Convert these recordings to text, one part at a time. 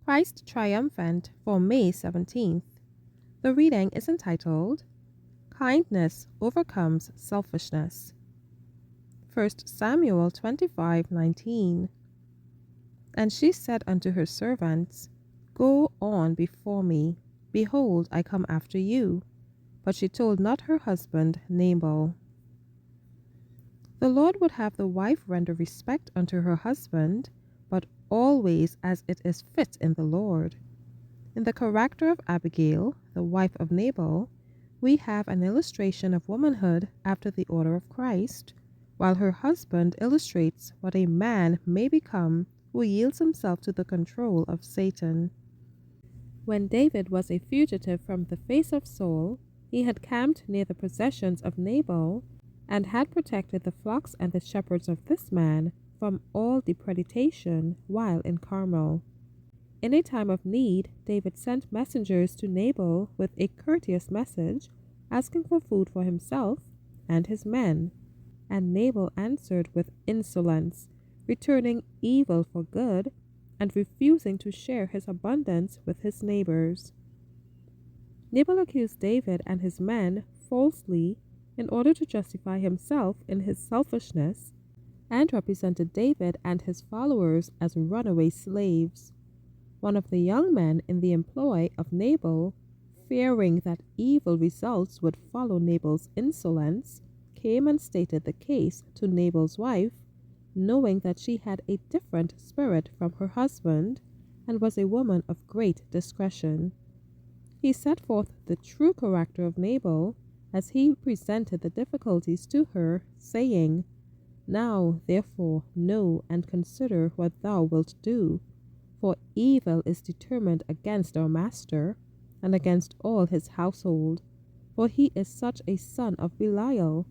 Christ Triumphant for May 17th. The reading is entitled, Kindness Overcomes Selfishness. 1 Samuel 25:19. And she said unto her servants, Go on before me, behold, I come after you. But she told not her husband Nabal. The Lord would have the wife render respect unto her husband, but always as it is fit in the Lord. In the character of Abigail, the wife of Nabal, we have an illustration of womanhood after the order of Christ, while her husband illustrates what a man may become who yields himself to the control of Satan. When David was a fugitive from the face of Saul, he had camped near the possessions of Nabal and had protected the flocks and the shepherds of this man from all depredation while in Carmel. In a time of need, David sent messengers to Nabal with a courteous message, asking for food for himself and his men. And Nabal answered with insolence, returning evil for good, and refusing to share his abundance with his neighbors. Nabal accused David and his men falsely in order to justify himself in his selfishness, and represented David and his followers as runaway slaves. One of the young men in the employ of Nabal, fearing that evil results would follow Nabal's insolence, came and stated the case to Nabal's wife, knowing that she had a different spirit from her husband and was a woman of great discretion. He set forth the true character of Nabal as he presented the difficulties to her, saying, Now, therefore, know and consider what thou wilt do, for evil is determined against our master, and against all his household, for he is such a son of Belial,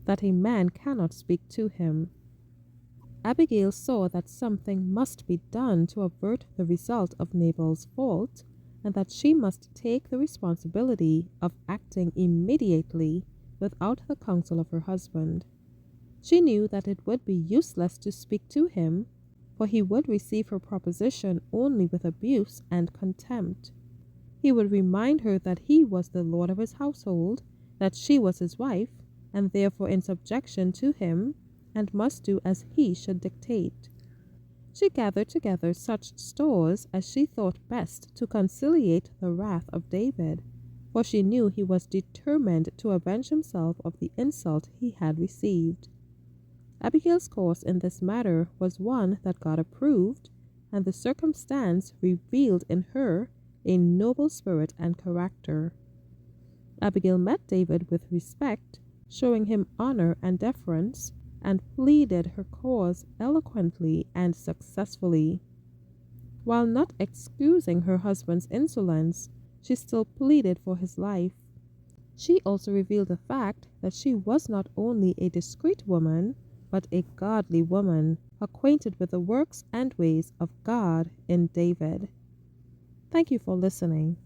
that a man cannot speak to him. Abigail saw that something must be done to avert the result of Nabal's fault, and that she must take the responsibility of acting immediately without the counsel of her husband. She knew that it would be useless to speak to him, for he would receive her proposition only with abuse and contempt. He would remind her that he was the lord of his household, that she was his wife, and therefore in subjection to him, and must do as he should dictate. She gathered together such stores as she thought best to conciliate the wrath of David, for she knew he was determined to avenge himself of the insult he had received. Abigail's course in this matter was one that God approved, and the circumstance revealed in her a noble spirit and character. Abigail met David with respect, showing him honor and deference, and pleaded her cause eloquently and successfully. While not excusing her husband's insolence, she still pleaded for his life. She also revealed the fact that she was not only a discreet woman, but a godly woman, acquainted with the works and ways of God in David. Thank you for listening.